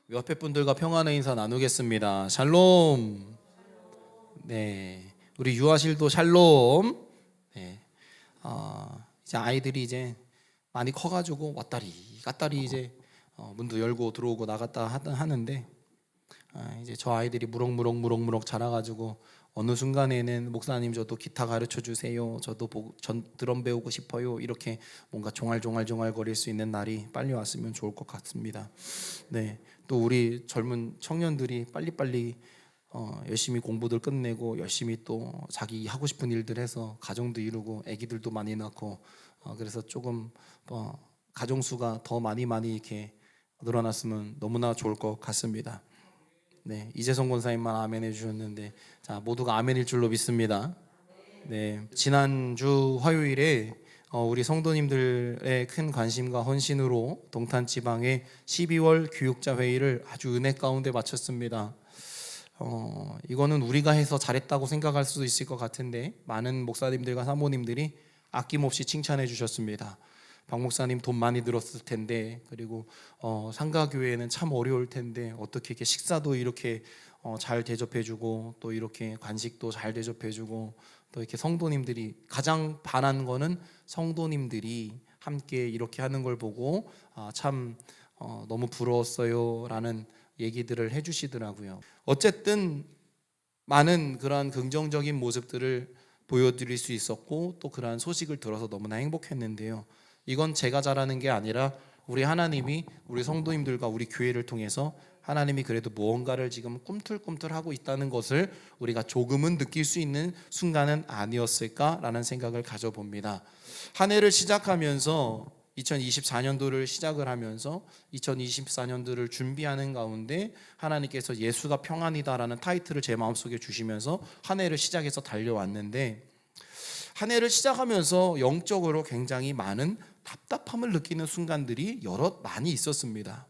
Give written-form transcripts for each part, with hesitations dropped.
옆에 분들과 평안의 인사 나누겠습니다. 샬롬. 네, 우리 유아실도 샬롬. 네, 이제 아이들이 이제 많이 커가지고 왔다리 갔다리 이제 문도 열고 들어오고 나갔다 하는데 이제 저 아이들이 무럭무럭 자라가지고 어느 순간에는 목사님 저도 기타 가르쳐 주세요. 저도 전 드럼 배우고 싶어요. 이렇게 뭔가 종알종알 거릴 수 있는 날이 빨리 왔으면 좋을 것 같습니다. 네, 또 우리 젊은 청년들이 빨리빨리 열심히 공부들 끝내고 열심히 또 자기 하고 싶은 일들 해서 가정도 이루고 아기들도 많이 낳고 그래서 조금 가정 수가 더 많이 이렇게 늘어났으면 너무나 좋을 것 같습니다. 네, 이재성 권사님만 아멘 해주셨는데 자 모두가 아멘일 줄로 믿습니다. 네, 지난주 화요일에 우리 성도님들의 큰 관심과 헌신으로 동탄 지방의 12월 교육자 회의를 아주 은혜 가운데 마쳤습니다. 이거는 우리가 해서 잘했다고 생각할 수도 있을 것 같은데 많은 목사님들과 사모님들이 아낌없이 칭찬해 주셨습니다. 박 목사님 돈 많이 들었을 텐데, 그리고 상가교회는 참 어려울 텐데 어떻게 이렇게 식사도 이렇게 잘 대접해주고 또 이렇게 간식도 잘 대접해주고 또 이렇게 성도님들이 가장 반한 거는 성도님들이 함께 이렇게 하는 걸 보고 참 너무 부러웠어요라는 얘기들을 해주시더라고요. 어쨌든 많은 그러한 긍정적인 모습들을 보여드릴 수 있었고 또 그러한 소식을 들어서 너무나 행복했는데요. 이건 제가 잘하는 게 아니라 우리 하나님이 우리 성도님들과 우리 교회를 통해서 하나님이 그래도 무언가를 지금 꿈틀꿈틀하고 있다는 것을 우리가 조금은 느낄 수 있는 순간은 아니었을까라는 생각을 가져봅니다. 한 해를 시작하면서 2024년도를 시작을 하면서 2024년도를 준비하는 가운데 하나님께서 예수가 평안이다라는 타이틀을 제 마음속에 주시면서 한 해를 시작해서 달려왔는데 한 해를 시작하면서 영적으로 굉장히 많은 답답함을 느끼는 순간들이 많이 있었습니다.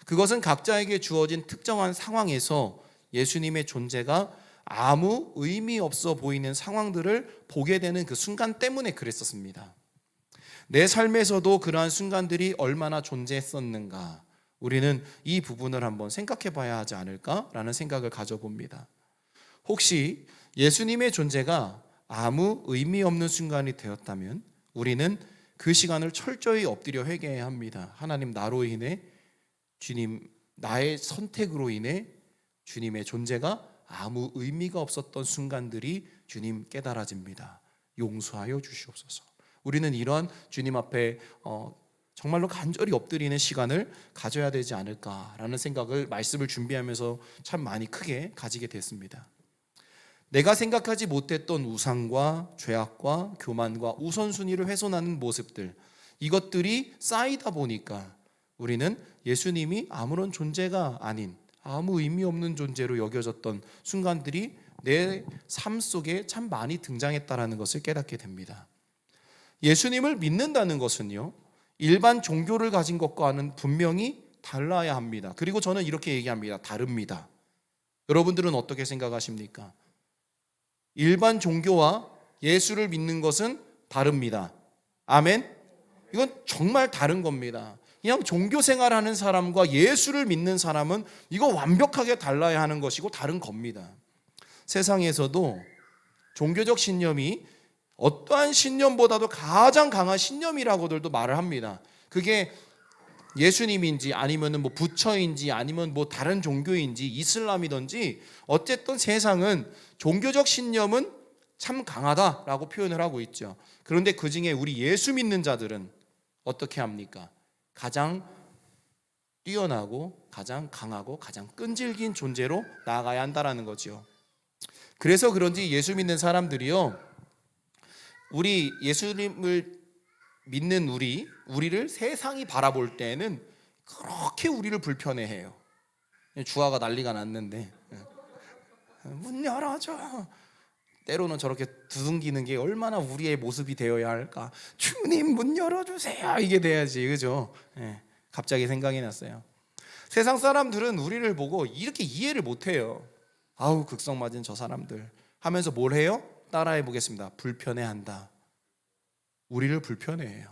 그것은 각자에게 주어진 특정한 상황에서 예수님의 존재가 아무 의미 없어 보이는 상황들을 보게 되는 그 순간 때문에 그랬었습니다. 내 삶에서도 그러한 순간들이 얼마나 존재했었는가, 우리는 이 부분을 한번 생각해 봐야 하지 않을까라는 생각을 가져봅니다. 혹시 예수님의 존재가 아무 의미 없는 순간이 되었다면 우리는 그 시간을 철저히 엎드려 회개해야 합니다. 하나님, 나로 인해 주님, 나의 선택으로 인해 주님의 존재가 아무 의미가 없었던 순간들이 주님 깨달아집니다. 용서하여 주시옵소서. 우리는 이러한 주님 앞에 정말로 간절히 엎드리는 시간을 가져야 되지 않을까라는 생각을 말씀을 준비하면서 참 많이 크게 가지게 됐습니다. 내가 생각하지 못했던 우상과 죄악과 교만과 우선순위를 훼손하는 모습들, 이것들이 쌓이다 보니까 우리는 예수님이 아무런 존재가 아닌 아무 의미 없는 존재로 여겨졌던 순간들이 내 삶 속에 참 많이 등장했다는 것을 깨닫게 됩니다. 예수님을 믿는다는 것은요, 일반 종교를 가진 것과는 분명히 달라야 합니다. 그리고 저는 이렇게 얘기합니다. 다릅니다. 여러분들은 어떻게 생각하십니까? 일반 종교와 예수를 믿는 것은 다릅니다. 아멘? 이건 정말 다른 겁니다. 그냥 종교 생활하는 사람과 예수를 믿는 사람은 이거 완벽하게 달라야 하는 것이고 다른 겁니다. 세상에서도 종교적 신념이 어떠한 신념보다도 가장 강한 신념이라고들도 말을 합니다. 그게 예수님인지 아니면 뭐 부처인지 아니면 뭐 다른 종교인지 이슬람이든지 어쨌든 세상은 종교적 신념은 참 강하다라고 표현을 하고 있죠. 그런데 그중에 우리 예수 믿는 자들은 어떻게 합니까? 가장 뛰어나고 가장 강하고 가장 끈질긴 존재로 나아가야 한다라는 거죠. 그래서 그런지 예수 믿는 사람들이요, 우리 예수님을 믿는 우리를 세상이 바라볼 때는 그렇게 우리를 불편해해요. 주아가 난리가 났는데 문 열어줘. 때로는 저렇게 두둥기는 게 얼마나 우리의 모습이 되어야 할까. 주님 문 열어주세요. 이게 돼야지, 그죠? 갑자기 생각이 났어요. 세상 사람들은 우리를 보고 이렇게 이해를 못해요. 아우 극성 맞은 저 사람들 하면서 뭘 해요? 따라해 보겠습니다. 불편해한다. 우리를 불편해해요.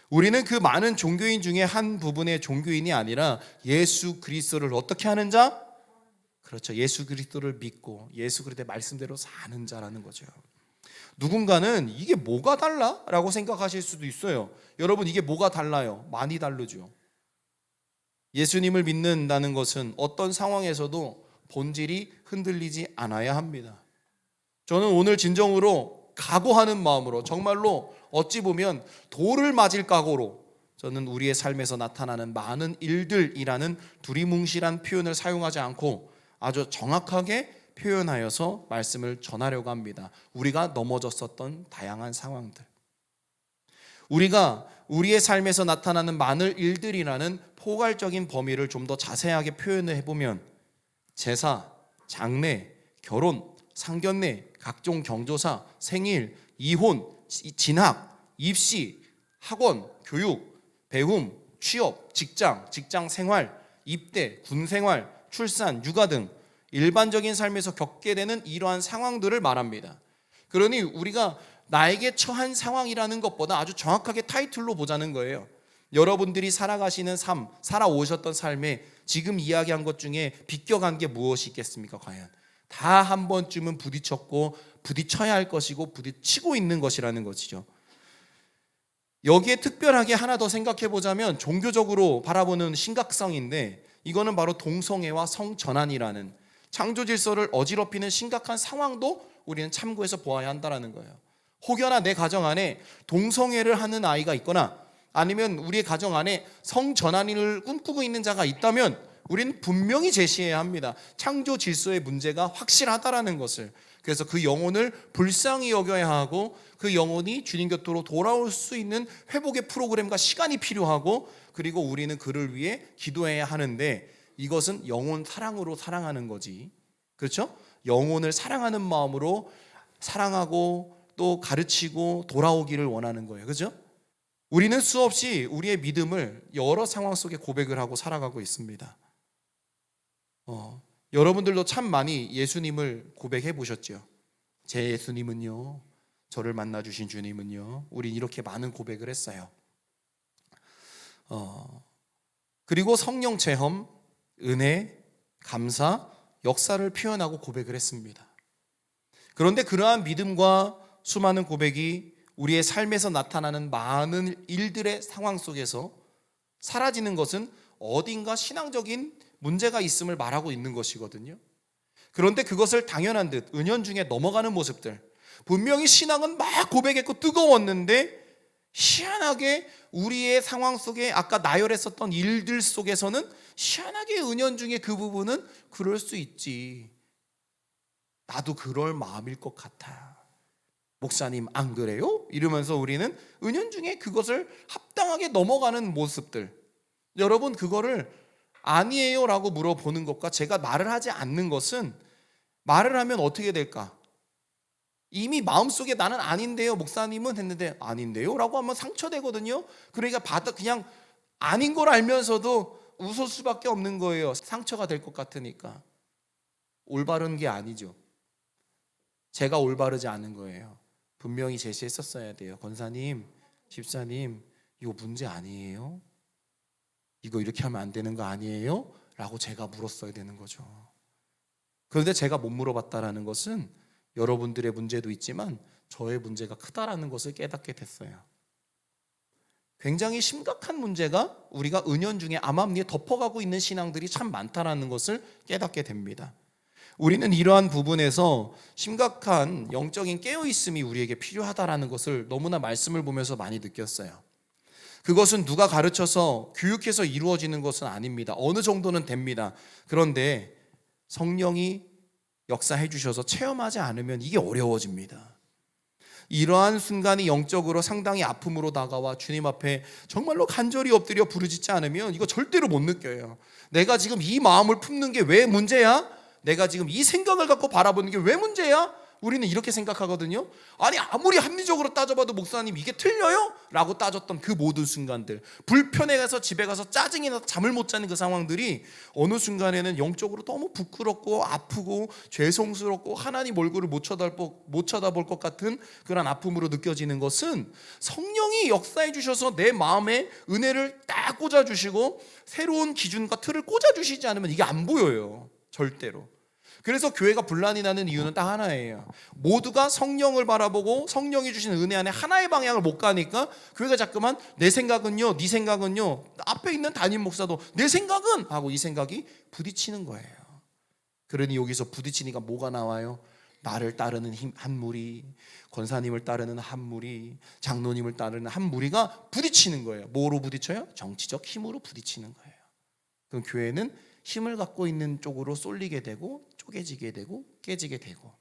우리는 그 많은 종교인 중에 한 부분의 종교인이 아니라 예수 그리스도를 어떻게 하는 자? 그렇죠. 예수 그리스도를 믿고 예수 그리스도의 말씀대로 사는 자라는 거죠. 누군가는 이게 뭐가 달라? 라고 생각하실 수도 있어요. 여러분, 이게 뭐가 달라요? 많이 다르죠. 예수님을 믿는다는 것은 어떤 상황에서도 본질이 흔들리지 않아야 합니다. 저는 오늘 진정으로 각오하는 마음으로, 정말로 어찌 보면 돌을 맞을 각오로, 저는 우리의 삶에서 나타나는 많은 일들이라는 두리뭉실한 표현을 사용하지 않고 아주 정확하게 표현하여서 말씀을 전하려고 합니다. 우리가 넘어졌었던 다양한 상황들, 우리가 우리의 삶에서 나타나는 많은 일들이라는 포괄적인 범위를 좀 더 자세하게 표현을 해보면 제사, 장례, 결혼, 상견례, 각종 경조사, 생일, 이혼, 진학, 입시, 학원, 교육, 배움, 취업, 직장 생활, 입대, 군 생활, 출산, 육아 등 일반적인 삶에서 겪게 되는 이러한 상황들을 말합니다. 그러니 우리가 나에게 처한 상황이라는 것보다 아주 정확하게 타이틀로 보자는 거예요. 여러분들이 살아가시는 삶, 살아오셨던 삶에 지금 이야기한 것 중에 비껴간 게 무엇이 있겠습니까? 과연 다 한 번쯤은 부딪혔고 부딪혀야 할 것이고 부딪히고 있는 것이라는 것이죠. 여기에 특별하게 하나 더 생각해 보자면 종교적으로 바라보는 심각성인데, 이거는 바로 동성애와 성전환이라는 창조 질서를 어지럽히는 심각한 상황도 우리는 참고해서 보아야 한다는 거예요. 혹여나 내 가정 안에 동성애를 하는 아이가 있거나 아니면 우리의 가정 안에 성전환을 꿈꾸고 있는 자가 있다면 우리는 분명히 제시해야 합니다. 창조 질서의 문제가 확실하다라는 것을. 그래서 그 영혼을 불쌍히 여겨야 하고 그 영혼이 주님 곁으로 돌아올 수 있는 회복의 프로그램과 시간이 필요하고, 그리고 우리는 그를 위해 기도해야 하는데, 이것은 영혼 사랑으로 사랑하는 거지, 그렇죠? 영혼을 사랑하는 마음으로 사랑하고 또 가르치고 돌아오기를 원하는 거예요, 그렇죠? 우리는 수없이 우리의 믿음을 여러 상황 속에 고백을 하고 살아가고 있습니다. 여러분들도 참 많이 예수님을 고백해 보셨죠? 제 예수님은요, 저를 만나주신 주님은요, 우린 이렇게 많은 고백을 했어요. 그리고 성령 체험, 은혜, 감사, 역사를 표현하고 고백을 했습니다. 그런데 그러한 믿음과 수많은 고백이 우리의 삶에서 나타나는 많은 일들의 상황 속에서 사라지는 것은 어딘가 신앙적인 문제가 있음을 말하고 있는 것이거든요. 그런데 그것을 당연한 듯 은연중에 넘어가는 모습들, 분명히 신앙은 막 고백했고 뜨거웠는데 희한하게 우리의 상황 속에 아까 나열했었던 일들 속에서는 희한하게 은연중에 그 부분은 그럴 수 있지, 나도 그럴 마음일 것 같아, 목사님 안 그래요? 이러면서 우리는 은연중에 그것을 합당하게 넘어가는 모습들. 여러분, 그거를 아니에요 라고 물어보는 것과 제가 말을 하지 않는 것은, 말을 하면 어떻게 될까? 이미 마음속에 나는 아닌데요 목사님은 했는데 아닌데요 라고 하면 상처되거든요. 그러니까 그냥 아닌 걸 알면서도 웃을 수밖에 없는 거예요. 상처가 될 것 같으니까. 올바른 게 아니죠. 제가 올바르지 않은 거예요. 분명히 제시했었어야 돼요. 권사님, 집사님, 이거 문제 아니에요? 이거 이렇게 하면 안 되는 거 아니에요? 라고 제가 물었어야 되는 거죠. 그런데 제가 못 물어봤다라는 것은 여러분들의 문제도 있지만 저의 문제가 크다라는 것을 깨닫게 됐어요. 굉장히 심각한 문제가 우리가 은연중에 암암리에 덮어가고 있는 신앙들이 참 많다라는 것을 깨닫게 됩니다. 우리는 이러한 부분에서 심각한 영적인 깨어있음이 우리에게 필요하다라는 것을 너무나 말씀을 보면서 많이 느꼈어요. 그것은 누가 가르쳐서 교육해서 이루어지는 것은 아닙니다. 어느 정도는 됩니다. 그런데 성령이 역사해 주셔서 체험하지 않으면 이게 어려워집니다. 이러한 순간이 영적으로 상당히 아픔으로 다가와 주님 앞에 정말로 간절히 엎드려 부르짖지 않으면 이거 절대로 못 느껴요. 내가 지금 이 마음을 품는 게 왜 문제야? 내가 지금 이 생각을 갖고 바라보는 게 왜 문제야? 우리는 이렇게 생각하거든요. 아니 아무리 합리적으로 따져봐도 목사님 이게 틀려요? 라고 따졌던 그 모든 순간들, 불편해 가서 집에 가서 짜증이 나서 잠을 못 자는 그 상황들이 어느 순간에는 영적으로 너무 부끄럽고 아프고 죄송스럽고 하나님 얼굴을 못 쳐다볼 것 같은 그런 아픔으로 느껴지는 것은 성령이 역사해 주셔서 내 마음에 은혜를 딱 꽂아주시고 새로운 기준과 틀을 꽂아주시지 않으면 이게 안 보여요. 절대로. 그래서 교회가 분란이 나는 이유는 딱 하나예요. 모두가 성령을 바라보고 성령이 주신 은혜 안에 하나의 방향을 못 가니까 교회가 자꾸만 내 생각은요, 네 생각은요, 앞에 있는 담임 목사도 내 생각은 하고 이 생각이 부딪히는 거예요. 그러니 여기서 부딪히니까 뭐가 나와요? 나를 따르는 한 무리, 권사님을 따르는 한 무리, 장로님을 따르는 한 무리가 부딪히는 거예요. 뭐로 부딪혀요? 정치적 힘으로 부딪히는 거예요. 그럼 교회는 힘을 갖고 있는 쪽으로 쏠리게 되고 쪼개지게 되고 깨지게 되고,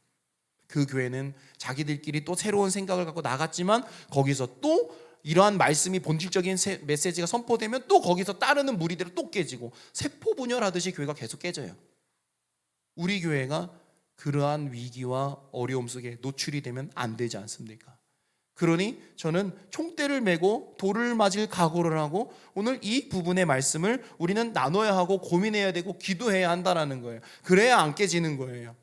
그 교회는 자기들끼리 또 새로운 생각을 갖고 나갔지만 거기서 또 이러한 말씀이 본질적인 메시지가 선포되면 또 거기서 따르는 무리대로 또 깨지고, 세포 분열하듯이 교회가 계속 깨져요. 우리 교회가 그러한 위기와 어려움 속에 노출이 되면 안 되지 않습니까? 그러니 저는 총대를 메고 돌을 맞을 각오를 하고 오늘 이 부분의 말씀을 우리는 나눠야 하고 고민해야 되고 기도해야 한다는 거예요. 그래야 안 깨지는 거예요.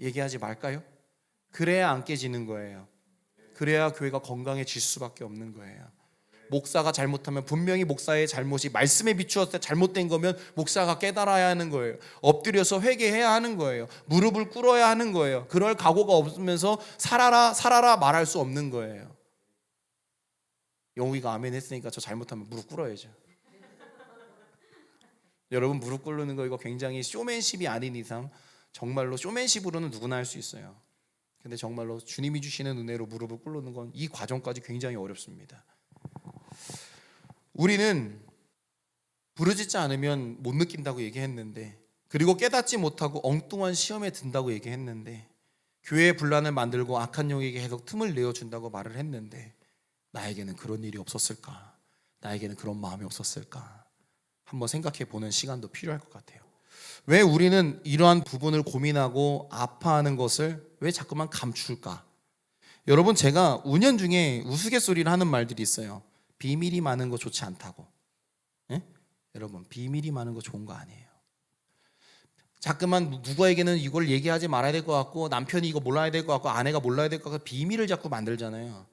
얘기하지 말까요? 그래야 안 깨지는 거예요. 그래야 교회가 건강해질 수밖에 없는 거예요. 목사가 잘못하면 분명히 목사의 잘못이 말씀에 비추었을 때 잘못된 거면 목사가 깨달아야 하는 거예요. 엎드려서 회개해야 하는 거예요. 무릎을 꿇어야 하는 거예요. 그럴 각오가 없으면서 살아라 말할 수 없는 거예요. 영욱이가 아멘 했으니까 저 잘못하면 무릎 꿇어야죠. 여러분, 무릎 꿇는 거 이거 굉장히 쇼맨십이 아닌 이상 정말로 쇼맨십으로는 누구나 할 수 있어요. 근데 정말로 주님이 주시는 은혜로 무릎을 꿇는 건 이 과정까지 굉장히 어렵습니다. 우리는 부르짖지 않으면 못 느낀다고 얘기했는데, 그리고 깨닫지 못하고 엉뚱한 시험에 든다고 얘기했는데, 교회의 분란을 만들고 악한 영에게 계속 틈을 내어준다고 말을 했는데, 나에게는 그런 일이 없었을까? 나에게는 그런 마음이 없었을까? 한번 생각해 보는 시간도 필요할 것 같아요. 왜 우리는 이러한 부분을 고민하고 아파하는 것을 왜 자꾸만 감출까? 여러분, 제가 운연 중에 우스갯소리를 하는 말들이 있어요. 비밀이 많은 거 좋지 않다고. 예? 여러분, 비밀이 많은 거 좋은 거 아니에요. 자꾸만 누구에게는 이걸 얘기하지 말아야 될 것 같고, 남편이 이거 몰라야 될 것 같고, 아내가 몰라야 될 것 같고, 비밀을 자꾸 만들잖아요.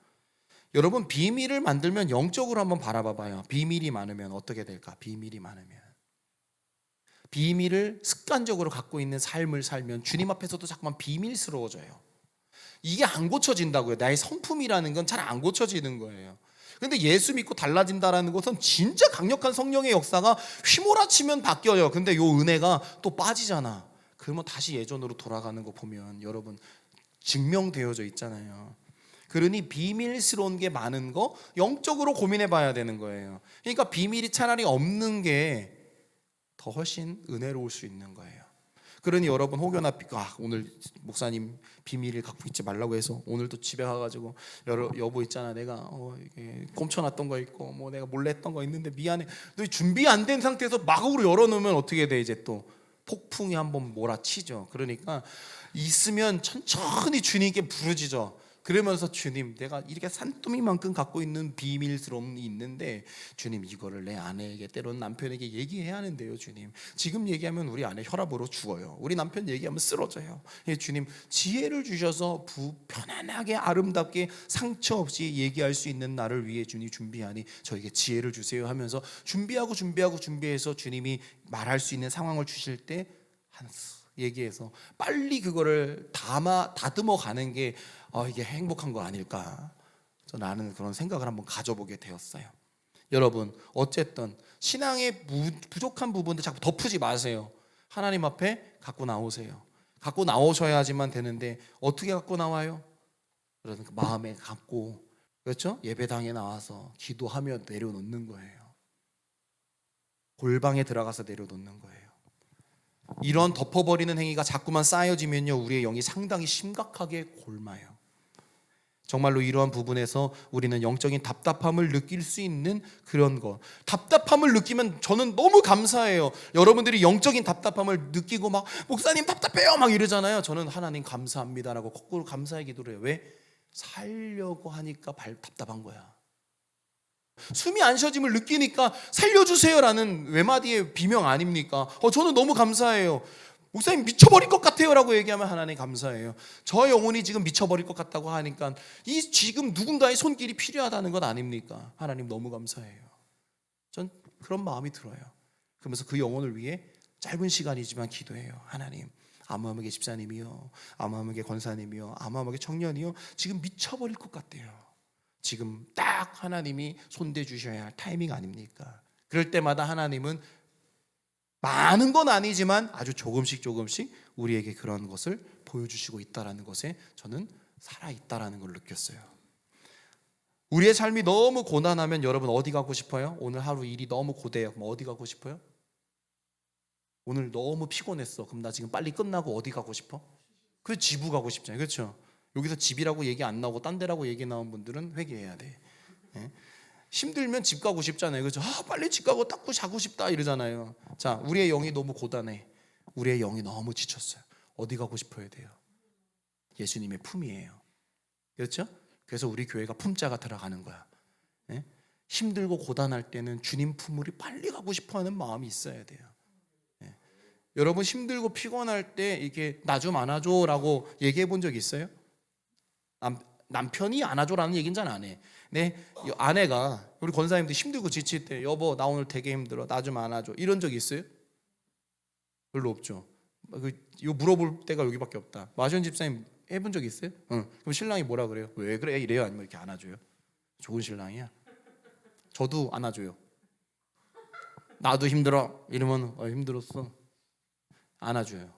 여러분, 비밀을 만들면 영적으로 한번 바라봐봐요. 비밀이 많으면 어떻게 될까? 비밀이 많으면 비밀을 습관적으로 갖고 있는 삶을 살면 주님 앞에서도 자꾸만 비밀스러워져요. 이게 안 고쳐진다고요. 나의 성품이라는 건 잘 안 고쳐지는 거예요. 근데 예수 믿고 달라진다라는 것은 진짜 강력한 성령의 역사가 휘몰아치면 바뀌어요. 근데 요 은혜가 또 빠지잖아. 그러면 다시 예전으로 돌아가는 거 보면 여러분 증명되어져 있잖아요. 그러니 비밀스러운 게 많은 거 영적으로 고민해 봐야 되는 거예요. 그러니까 비밀이 차라리 없는 게 더 훨씬 은혜로울 수 있는 거예요. 그러니 여러분, 혹여나 오늘 목사님 비밀을 갖고 있지 말라고 해서 오늘도 집에 가가지고 여보 있잖아, 내가 이게 꼼쳐놨던 거 있고 뭐 내가 몰래 했던 거 있는데 미안해. 너 준비 안 된 상태에서 마구로 열어놓으면 어떻게 돼? 이제 또 폭풍이 한번 몰아치죠. 그러니까 있으면 천천히 주님께 부르짖어. 그러면서 주님, 내가 이렇게 산더미만큼 갖고 있는 비밀스러움이 있는데 주님, 이거를 내 아내에게, 때로는 남편에게 얘기해야 하는데요. 주님, 지금 얘기하면 우리 아내 혈압으로 죽어요. 우리 남편 얘기하면 쓰러져요. 주님, 지혜를 주셔서 편안하게 아름답게 상처 없이 얘기할 수 있는 나를 위해 주님 준비하니 저에게 지혜를 주세요 하면서 준비해서 주님이 말할 수 있는 상황을 주실 때 얘기해서 빨리 그거를 다듬어 가는 게 이게 행복한 거 아닐까, 나는 그런 생각을 한번 가져보게 되었어요. 여러분, 어쨌든 신앙의 부족한 부분들 자꾸 덮으지 마세요. 하나님 앞에 갖고 나오세요. 갖고 나오셔야지만 되는데 어떻게 갖고 나와요? 그러니까 마음에 갖고, 그렇죠? 예배당에 나와서 기도하며 내려놓는 거예요. 골방에 들어가서 내려놓는 거예요. 이런 덮어버리는 행위가 자꾸만 쌓여지면요, 우리의 영이 상당히 심각하게 곪아요. 정말로 이러한 부분에서 우리는 영적인 답답함을 느낄 수 있는 그런 것. 답답함을 느끼면 저는 너무 감사해요. 여러분들이 영적인 답답함을 느끼고 막 목사님 답답해요 막 이러잖아요. 저는 하나님 감사합니다라고 거꾸로 감사의 기도를 해요. 왜? 살려고 하니까 답답한 거야. 숨이 안 쉬어짐을 느끼니까 살려주세요라는 외마디의 비명 아닙니까? 저는 너무 감사해요. 목사님 미쳐버릴 것 같아요 라고 얘기하면 하나님 감사해요. 저 영혼이 지금 미쳐버릴 것 같다고 하니까 이 지금 누군가의 손길이 필요하다는 것 아닙니까? 하나님 너무 감사해요. 전 그런 마음이 들어요. 그러면서 그 영혼을 위해 짧은 시간이지만 기도해요. 하나님, 아무하무게 집사님이요, 아무하무게 권사님이요, 아무하무게 청년이요, 지금 미쳐버릴 것 같아요. 지금 딱 하나님이 손대 주셔야 할 타이밍 아닙니까? 그럴 때마다 하나님은 많은 건 아니지만 아주 조금씩 우리에게 그런 것을 보여주시고 있다는 것에 저는 살아있다라는 걸 느꼈어요. 우리의 삶이 너무 고단하면 여러분 어디 가고 싶어요? 오늘 하루 일이 너무 고돼요. 그럼 어디 가고 싶어요? 오늘 너무 피곤했어. 그럼 나 지금 빨리 끝나고 어디 가고 싶어? 그 지부 가고 싶잖아요. 그렇죠? 여기서 집이라고 얘기 안 나오고 딴 데라고 얘기 나온 분들은 회개해야 돼. 네? 힘들면 집 가고 싶잖아요. 그렇죠? 빨리 집 가고 딱 자고 싶다 이러잖아요. 자, 우리의 영이 너무 고단해. 우리의 영이 너무 지쳤어요. 어디 가고 싶어야 돼요? 예수님의 품이에요. 그렇죠? 그래서 우리 교회가 품자가 들어가는 거야. 네? 힘들고 고단할 때는 주님 품으로 빨리 가고 싶어하는 마음이 있어야 돼요. 네? 여러분 힘들고 피곤할 때 이게 나 좀 안아줘라고 얘기해 본 적 있어요? 남편이 안아줘라는 얘기는 잘 안 해. 내 아내가 우리 권사님들 힘들고 지칠 때 여보 나 오늘 되게 힘들어 나 좀 안아줘 이런 적 있어요? 별로 없죠. 이거 물어볼 때가 여기밖에 없다. 마시온 집사님 해본 적 있어요? 응. 그럼 신랑이 뭐라 그래요? 왜 그래? 이래요? 아니면 이렇게 안아줘요? 좋은 신랑이야. 저도 안아줘요. 나도 힘들어 이러면 힘들었어 안아줘요.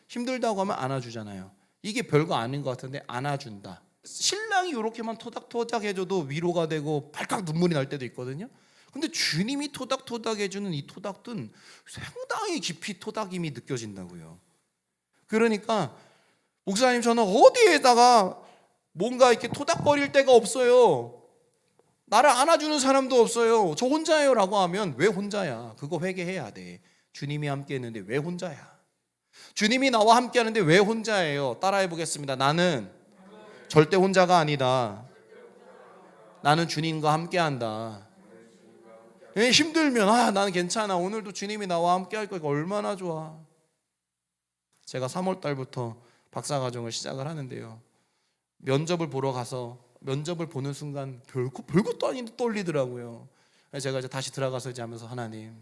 힘들다고 하면 안아주잖아요. 이게 별거 아닌 것 같은데 안아준다. 신랑이 이렇게만 토닥토닥 해줘도 위로가 되고 발칵 눈물이 날 때도 있거든요. 근데 주님이 토닥토닥 해주는 이 토닥은 상당히 깊이 토닥임이 느껴진다고요. 그러니까 목사님 저는 어디에다가 뭔가 이렇게 토닥거릴 데가 없어요. 나를 안아주는 사람도 없어요. 저 혼자예요 라고 하면 왜 혼자야? 그거 회개해야 돼. 주님이 함께 했는데 왜 혼자야? 주님이 나와 함께 하는데 왜 혼자예요? 따라해 보겠습니다. 나는 절대 혼자가 아니다. 나는 주님과 함께 한다. 힘들면 나는 괜찮아. 오늘도 주님이 나와 함께 할 거니까 얼마나 좋아. 제가 3월 달부터 박사과정을 시작을 하는데요. 면접을 보러 가서 면접을 보는 순간 별것도 아닌데 떨리더라고요. 제가 이제 다시 들어가서 이제 하면서 하나님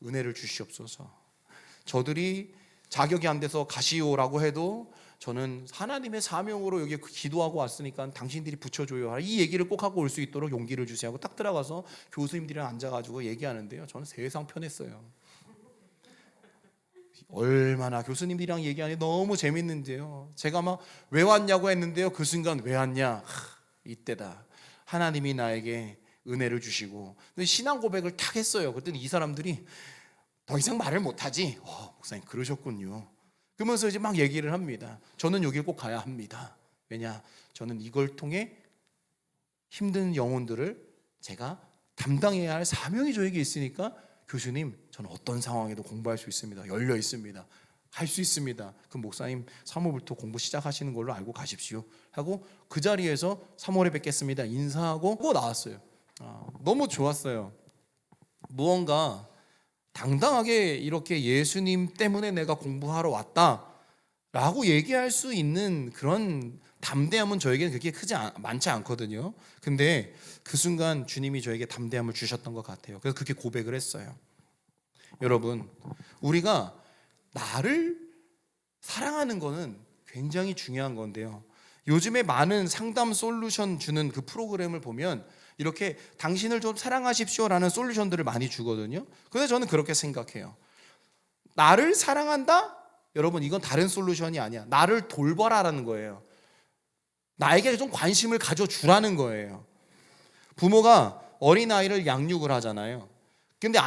은혜를 주시옵소서. 저들이 자격이 안 돼서 가시오라고 해도 저는 하나님의 사명으로 여기 기도하고 왔으니까 당신들이 붙여줘요. 이 얘기를 꼭 하고 올 수 있도록 용기를 주세요 하고 딱 들어가서 교수님들이랑 앉아가지고 얘기하는데요. 저는 세상 편했어요. 얼마나 교수님들이랑 얘기하니 너무 재밌는데요. 제가 막 왜 왔냐고 했는데요. 그 순간 왜 왔냐? 이때다. 하나님이 나에게 은혜를 주시고 신앙 고백을 탁 했어요. 그랬더니 이 사람들이 더 이상 말을 못하지. 목사님 그러셨군요. 그러면서 이제 막 얘기를 합니다. 저는 여길 꼭 가야 합니다. 왜냐? 저는 이걸 통해 힘든 영혼들을 제가 담당해야 할 사명이 저에게 있으니까 교수님 저는 어떤 상황에도 공부할 수 있습니다. 열려 있습니다. 할 수 있습니다. 그럼 목사님 3월부터 공부 시작하시는 걸로 알고 가십시오 하고 그 자리에서 3월에 뵙겠습니다 인사하고 나왔어요. 너무 좋았어요. 무언가 당당하게 이렇게 예수님 때문에 내가 공부하러 왔다라고 얘기할 수 있는 그런 담대함은 저에게는 그렇게 많지 않거든요. 근데 그 순간 주님이 저에게 담대함을 주셨던 것 같아요. 그래서 그렇게 고백을 했어요. 여러분, 우리가 나를 사랑하는 거는 굉장히 중요한 건데요. 요즘에 많은 상담 솔루션 주는 그 프로그램을 보면 이렇게 당신을 좀 사랑하십시오라는 솔루션들을 많이 주거든요. 근데 저는 그렇게 생각해요. 나를 사랑한다? 여러분 이건 다른 솔루션이 아니야. 나를 돌봐라라는 거예요. 나에게 좀 관심을 가져주라는 거예요. 부모가 어린아이를 양육을 하잖아요. 근데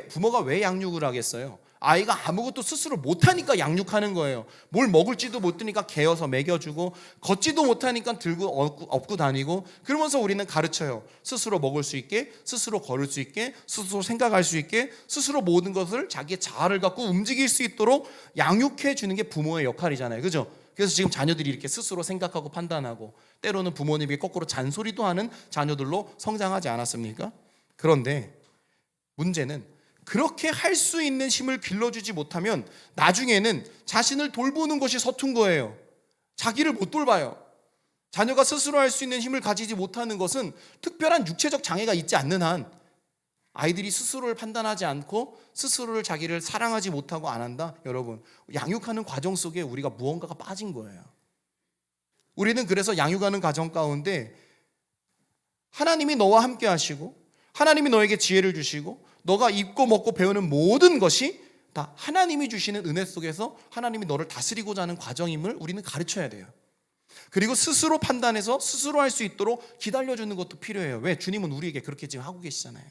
부모가 왜 양육을 하겠어요? 아이가 아무것도 스스로 못하니까 양육하는 거예요. 뭘 먹을지도 못 드니까 개어서 먹여주고, 걷지도 못하니까 들고 업고 다니고, 그러면서 우리는 가르쳐요. 스스로 먹을 수 있게, 스스로 걸을 수 있게, 스스로 생각할 수 있게, 스스로 모든 것을 자기의 자아를 갖고 움직일 수 있도록 양육해 주는 게 부모의 역할이잖아요. 그죠? 그래서 지금 자녀들이 이렇게 스스로 생각하고 판단하고, 때로는 부모님이 거꾸로 잔소리도 하는 자녀들로 성장하지 않았습니까? 그런데 문제는 그렇게 할 수 있는 힘을 길러주지 못하면 나중에는 자신을 돌보는 것이 서툰 거예요. 자기를 못 돌봐요. 자녀가 스스로 할 수 있는 힘을 가지지 못하는 것은 특별한 육체적 장애가 있지 않는 한 아이들이 스스로를 판단하지 않고 스스로를 자기를 사랑하지 못하고 안 한다. 여러분, 양육하는 과정 속에 우리가 무언가가 빠진 거예요. 우리는 그래서 양육하는 과정 가운데 하나님이 너와 함께 하시고, 하나님이 너에게 지혜를 주시고, 너가 입고 먹고 배우는 모든 것이 다 하나님이 주시는 은혜 속에서 하나님이 너를 다스리고자 하는 과정임을 우리는 가르쳐야 돼요. 그리고 스스로 판단해서 스스로 할 수 있도록 기다려주는 것도 필요해요. 왜? 주님은 우리에게 그렇게 지금 하고 계시잖아요.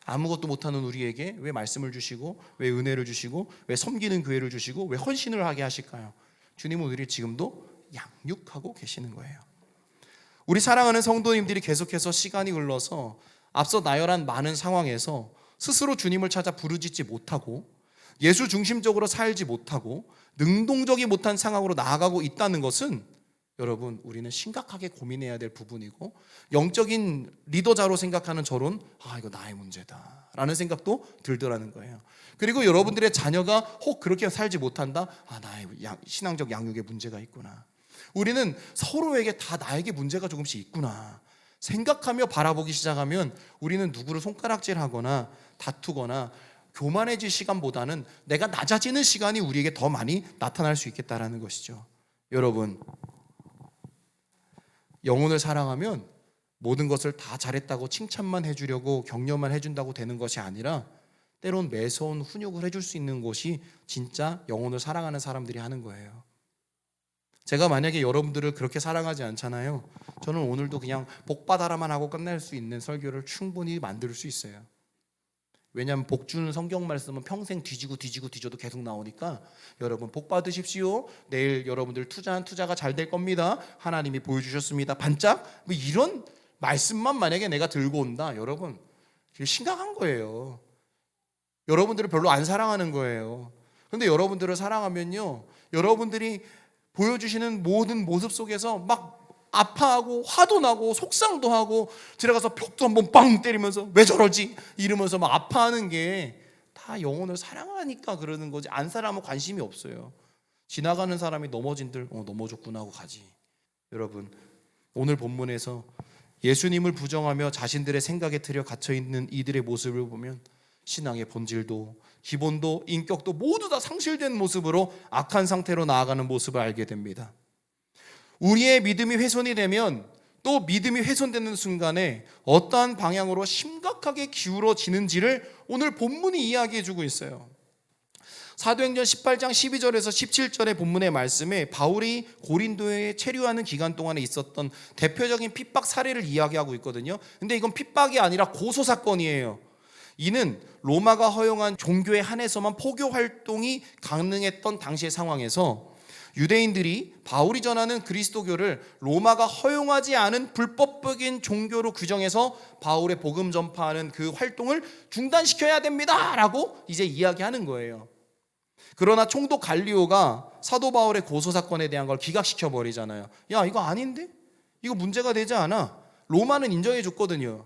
아무것도 못하는 우리에게 왜 말씀을 주시고, 왜 은혜를 주시고, 왜 섬기는 교회를 주시고, 왜 헌신을 하게 하실까요? 주님은 우리를 지금도 양육하고 계시는 거예요. 우리 사랑하는 성도님들이 계속해서 시간이 흘러서 앞서 나열한 많은 상황에서 스스로 주님을 찾아 부르짖지 못하고 예수 중심적으로 살지 못하고 능동적이 못한 상황으로 나아가고 있다는 것은 여러분, 우리는 심각하게 고민해야 될 부분이고, 영적인 리더자로 생각하는 저론, 이거 나의 문제다 라는 생각도 들더라는 거예요. 그리고 여러분들의 자녀가 혹 그렇게 살지 못한다, 나의 신앙적 양육에 문제가 있구나. 우리는 서로에게 다 나에게 문제가 조금씩 있구나 생각하며 바라보기 시작하면 우리는 누구를 손가락질하거나 다투거나 교만해질 시간보다는 내가 낮아지는 시간이 우리에게 더 많이 나타날 수 있겠다라는 것이죠. 여러분, 영혼을 사랑하면 모든 것을 다 잘했다고 칭찬만 해주려고 격려만 해준다고 되는 것이 아니라 때론 매서운 훈육을 해줄 수 있는 것이 진짜 영혼을 사랑하는 사람들이 하는 거예요. 제가 만약에 여러분들을 그렇게 사랑하지 않잖아요. 저는 오늘도 그냥 복 받아라만 하고 끝낼 수 있는 설교를 충분히 만들 수 있어요. 왜냐하면 복 주는 성경 말씀은 평생 뒤져도 계속 나오니까 여러분 복 받으십시오. 내일 여러분들 투자한 투자가 잘 될 겁니다. 하나님이 보여주셨습니다. 반짝 뭐 이런 말씀만 만약에 내가 들고 온다. 여러분 심각한 거예요. 여러분들을 별로 안 사랑하는 거예요. 그런데 여러분들을 사랑하면요, 여러분들이 보여주시는 모든 모습 속에서 막 아파하고 화도 나고 속상도 하고 들어가서 벽도 한번 빵 때리면서 왜 저러지 이러면서 막 아파하는 게 다 영혼을 사랑하니까 그러는 거지, 안 사랑하면 관심이 없어요. 지나가는 사람이 넘어진들 넘어졌구나 하고 가지. 여러분, 오늘 본문에서 예수님을 부정하며 자신들의 생각에 틀려 갇혀있는 이들의 모습을 보면 신앙의 본질도 기본도 인격도 모두 다 상실된 모습으로 악한 상태로 나아가는 모습을 알게 됩니다. 우리의 믿음이 훼손이 되면 또 믿음이 훼손되는 순간에 어떠한 방향으로 심각하게 기울어지는지를 오늘 본문이 이야기해 주고 있어요. 사도행전 18장 12절에서 17절의 본문의 말씀에 바울이 고린도에 체류하는 기간 동안에 있었던 대표적인 핍박 사례를 이야기하고 있거든요. 근데 이건 핍박이 아니라 고소 사건이에요. 이는 로마가 허용한 종교에 한해서만 포교 활동이 가능했던 당시의 상황에서 유대인들이 바울이 전하는 그리스도교를 로마가 허용하지 않은 불법적인 종교로 규정해서 바울의 복음 전파하는 그 활동을 중단시켜야 됩니다 라고 이제 이야기하는 거예요. 그러나 총독 갈리오가 사도 바울의 고소 사건에 대한 걸 기각시켜 버리잖아요. 야, 이거 아닌데? 이거 문제가 되지 않아. 로마는 인정해 줬거든요.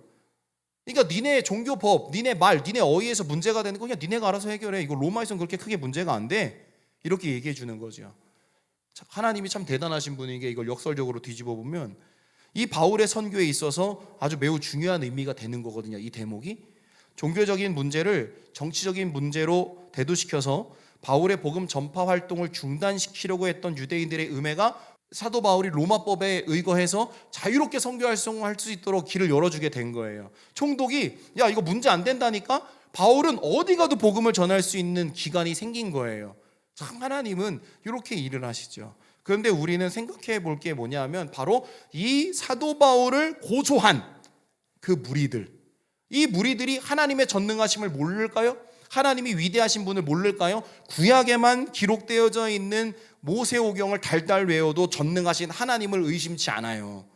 그러니까 니네 종교법, 니네 말, 니네 어휘에서 문제가 되는 거 그냥 니네가 알아서 해결해. 이거 로마에서는 그렇게 크게 문제가 안 돼. 이렇게 얘기해 주는 거죠. 하나님이 참 대단하신 분인 게 이걸 역설적으로 뒤집어 보면 이 바울의 선교에 있어서 아주 매우 중요한 의미가 되는 거거든요. 이 대목이 종교적인 문제를 정치적인 문제로 대두시켜서 바울의 복음 전파 활동을 중단시키려고 했던 유대인들의 음해가 사도 바울이 로마법에 의거해서 자유롭게 선교 활동할 수 있도록 길을 열어주게 된 거예요. 총독이 야, 이거 문제 안 된다니까? 바울은 어디 가도 복음을 전할 수 있는 기간이 생긴 거예요. 하나님은 이렇게 일을 하시죠. 그런데 우리는 생각해 볼 게 뭐냐면 바로 이 사도 바울을 고소한 그 무리들, 이 무리들이 하나님의 전능하심을 모를까요? 하나님이 위대하신 분을 모를까요? 구약에만 기록되어져 있는 모세오경을 달달 외워도 전능하신 하나님을 의심치 않아요.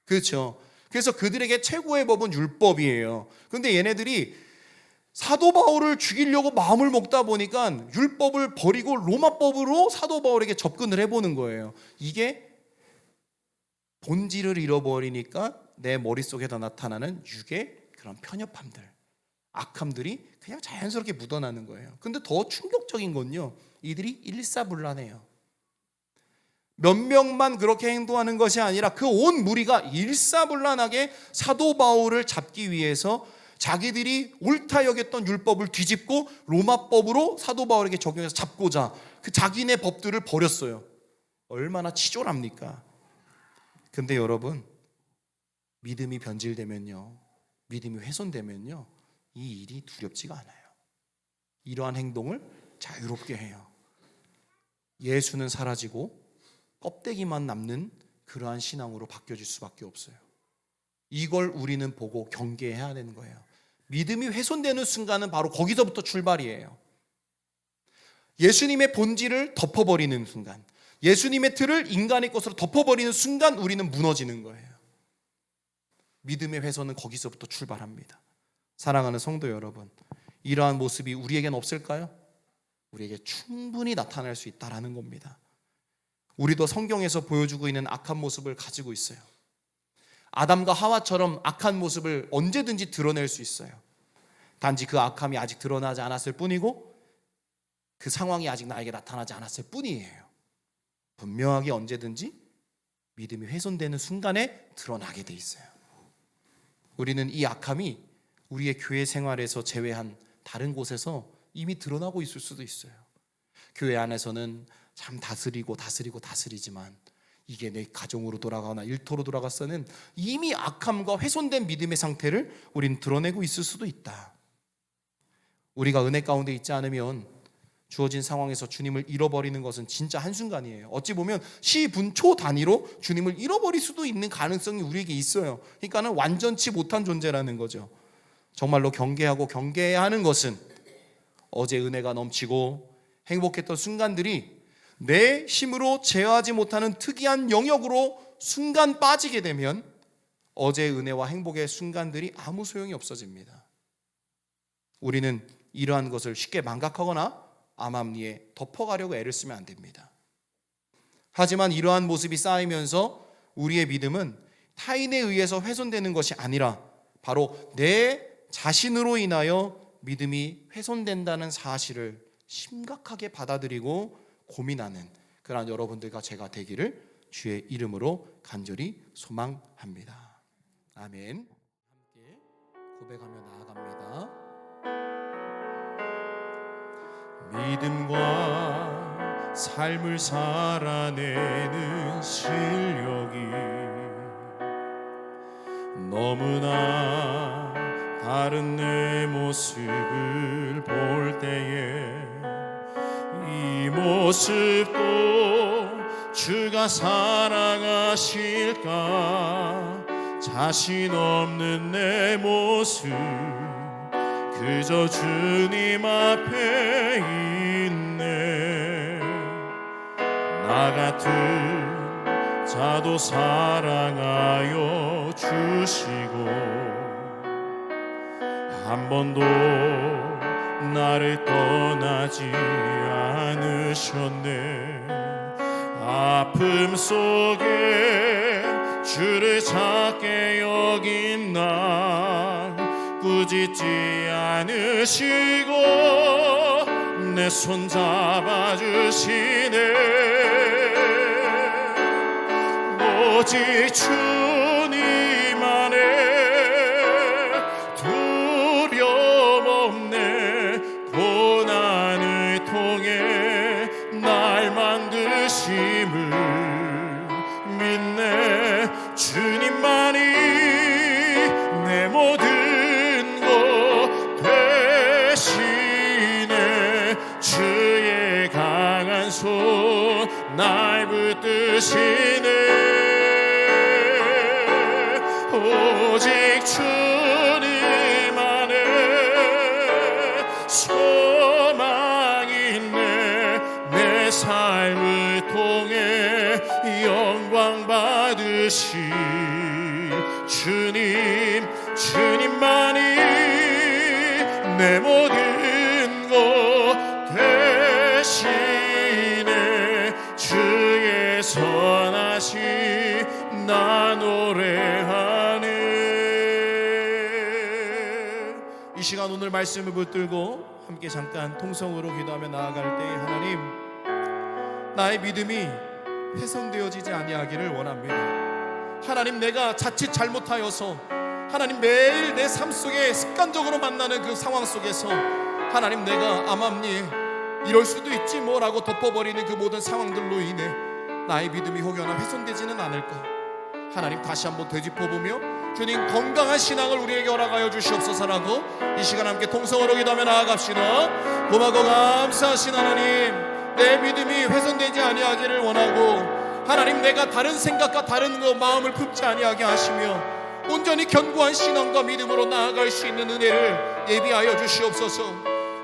그렇죠? 그래서 그들에게 최고의 법은 율법이에요. 그런데 얘네들이 사도 바울을 죽이려고 마음을 먹다 보니까 율법을 버리고 로마법으로 사도 바울에게 접근을 해보는 거예요. 이게 본질을 잃어버리니까 내 머릿속에다 나타나는 육의 그런 편협함들, 악함들이 그냥 자연스럽게 묻어나는 거예요. 근데 더 충격적인 건요, 이들이 일사불란해요. 몇 명만 그렇게 행동하는 것이 아니라 그 온 무리가 일사불란하게 사도 바울을 잡기 위해서 자기들이 옳다 여겼던 율법을 뒤집고 로마법으로 사도 바울에게 적용해서 잡고자 그 자기네 법들을 버렸어요. 얼마나 치졸합니까? 근데 여러분, 믿음이 변질되면요, 믿음이 훼손되면요, 이 일이 두렵지가 않아요. 이러한 행동을 자유롭게 해요. 예수는 사라지고 껍데기만 남는 그러한 신앙으로 바뀌어질 수밖에 없어요. 이걸 우리는 보고 경계해야 되는 거예요. 믿음이 훼손되는 순간은 바로 거기서부터 출발이에요. 예수님의 본질을 덮어버리는 순간, 예수님의 틀을 인간의 것으로 덮어버리는 순간 우리는 무너지는 거예요. 믿음의 훼손은 거기서부터 출발합니다. 사랑하는 성도 여러분, 이러한 모습이 우리에겐 없을까요? 우리에게 충분히 나타날 수 있다는 겁니다. 우리도 성경에서 보여주고 있는 악한 모습을 가지고 있어요. 아담과 하와처럼 악한 모습을 언제든지 드러낼 수 있어요. 단지 그 악함이 아직 드러나지 않았을 뿐이고 그 상황이 아직 나에게 나타나지 않았을 뿐이에요. 분명하게 언제든지 믿음이 훼손되는 순간에 드러나게 돼 있어요. 우리는 이 악함이 우리의 교회 생활에서 제외한 다른 곳에서 이미 드러나고 있을 수도 있어요. 교회 안에서는 참 다스리지만 이게 내 가정으로 돌아가거나 일터로 돌아갔서는 이미 악함과 훼손된 믿음의 상태를 우린 드러내고 있을 수도 있다. 우리가 은혜 가운데 있지 않으면 주어진 상황에서 주님을 잃어버리는 것은 진짜 한순간이에요. 어찌 보면 시분초 단위로 주님을 잃어버릴 수도 있는 가능성이 우리에게 있어요. 그러니까는 완전치 못한 존재라는 거죠. 정말로 경계하고 경계해야 하는 것은 어제 은혜가 넘치고 행복했던 순간들이 내 힘으로 제어하지 못하는 특이한 영역으로 순간 빠지게 되면 어제의 은혜와 행복의 순간들이 아무 소용이 없어집니다. 우리는 이러한 것을 쉽게 망각하거나 암암리에 덮어가려고 애를 쓰면 안 됩니다. 하지만 이러한 모습이 쌓이면서 우리의 믿음은 타인에 의해서 훼손되는 것이 아니라 바로 내 자신으로 인하여 믿음이 훼손된다는 사실을 심각하게 받아들이고 고민하는 그러한 여러분들과 제가 되기를 주의 이름으로 간절히 소망합니다. 아멘. 함께 고백하며 나아갑니다. 믿음과 삶을 살아내는 실력이 너무나 다른 내 모습을 볼 때에 이 모습도 주가 사랑하실까? 자신 없는 내 모습 그저 주님 앞에 있네. 나 같은 자도 사랑하여 주시고 한 번도 나를 떠나지 않으셨네. 아픔 속에 주를 찾게 여긴 날 꾸짖지 않으시고 내 손 잡아주시네. 오직 주님 안에 두려움 없네. 고난을 통해 날 만드심을 믿네. 주님만이 내 모든 것 되시네. 주의 강한 손 날 붙드시네. 오직 주님 안에 되실 주님, 주님만이 내 모든 것 대신에 주의 선하심 나 노래하네. 이 시간 오늘 말씀을 붙들고 함께 잠깐 통성으로 기도하며 나아갈 때, 하나님, 나의 믿음이 훼손되어지지 아니하기를 원합니다. 하나님, 내가 자칫 잘못하여서 하나님 매일 내 삶 속에 습관적으로 만나는 그 상황 속에서 하나님, 내가 암암리에 이럴 수도 있지 뭐라고 덮어버리는 그 모든 상황들로 인해 나의 믿음이 혹여나 훼손되지는 않을까. 하나님, 다시 한번 되짚어보며 주님 건강한 신앙을 우리에게 허락하여 주시옵소서라고 이 시간 함께 통성으로 기도하며 나아갑시다. 고마고 감사하신 하나님, 내 믿음이 훼손되지 아니하기를 원하고, 하나님, 내가 다른 생각과 다른 마음을 품지 아니하게 하시며 온전히 견고한 신앙과 믿음으로 나아갈 수 있는 은혜를 예비하여 주시옵소서.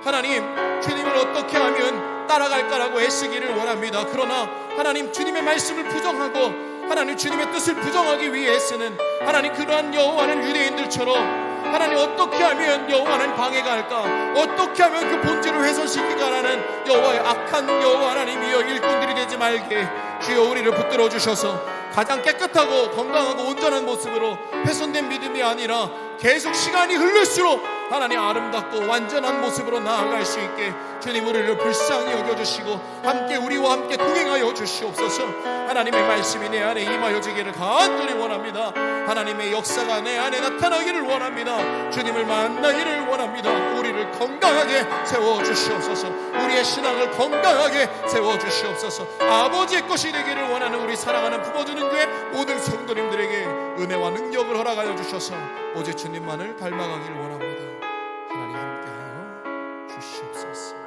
하나님, 주님을 어떻게 하면 따라갈까라고 애쓰기를 원합니다. 그러나 하나님, 주님의 말씀을 부정하고 하나님 주님의 뜻을 부정하기 위해 애쓰는 하나님, 그러한 여호와는 유대인들처럼 하나님 어떻게 하면 여호와는 방해가 할까, 어떻게 하면 그 본질을 훼손시키가라는 여호와의 악한 여호와 하나님이여 일꾼들이 되지 말게 주여 우리를 붙들어 주셔서 가장 깨끗하고 건강하고 온전한 모습으로 훼손된 믿음이 아니라 계속 시간이 흐를수록 하나님 아름답고 완전한 모습으로 나아갈 수 있게 주님 우리를 불쌍히 여겨주시고 함께 우리와 함께 동행하여 주시옵소서. 하나님의 말씀이 내 안에 임하여지기를 간절히 원합니다. 하나님의 역사가 내 안에 나타나기를 원합니다. 주님을 만나기를 원합니다. 우리를 건강하게 세워주시옵소서. 우리의 신앙을 건강하게 세워주시옵소서. 아버지의 것이 되기를 원하는 우리 사랑하는 품어주는 교회 모든 성도님들에게 은혜와 능력을 허락하여 주셔서 오직 주님만을 닮아가기를 원합니다. 하나님 함께하여 주시옵소서.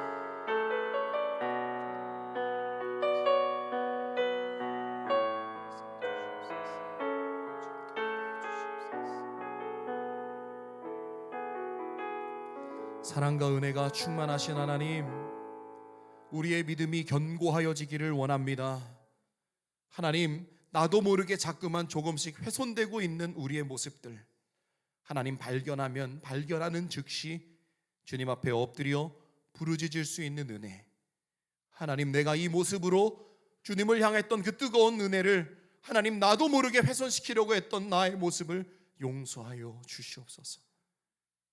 사랑과 은혜가 충만하신 하나님, 우리의 믿음이 견고하여지기를 원합니다. 하나님, 나도 모르게 자꾸만 조금씩 훼손되고 있는 우리의 모습들 하나님 발견하면 발견하는 즉시 주님 앞에 엎드려 부르짖을 수 있는 은혜, 하나님, 내가 이 모습으로 주님을 향했던 그 뜨거운 은혜를 하나님 나도 모르게 훼손시키려고 했던 나의 모습을 용서하여 주시옵소서.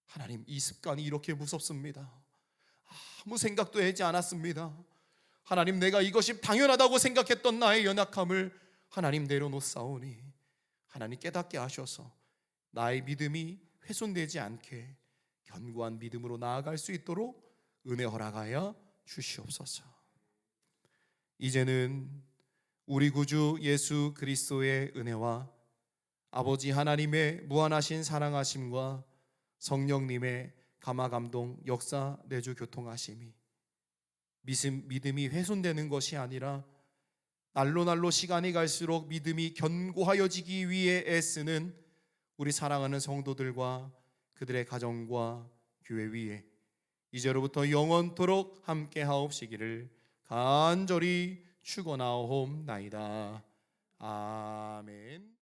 하나님, 이 습관이 이렇게 무섭습니다. 아무 생각도 하지 않았습니다. 하나님, 내가 이것이 당연하다고 생각했던 나의 연약함을 하나님 내려놓사오니 하나님 깨닫게 하셔서 나의 믿음이 훼손되지 않게 견고한 믿음으로 나아갈 수 있도록 은혜 허락하여 주시옵소서. 이제는 우리 구주 예수 그리스도의 은혜와 아버지 하나님의 무한하신 사랑하심과 성령님의 감화감동 역사 내주 교통하심이 믿음이 훼손되는 것이 아니라 날로 시간이 갈수록 믿음이 견고하여지기 위해 애쓰는 우리 사랑하는 성도들과 그들의 가정과 교회 위에 이제로부터 영원토록 함께 하옵시기를 간절히 축원하옵나이다. 아멘.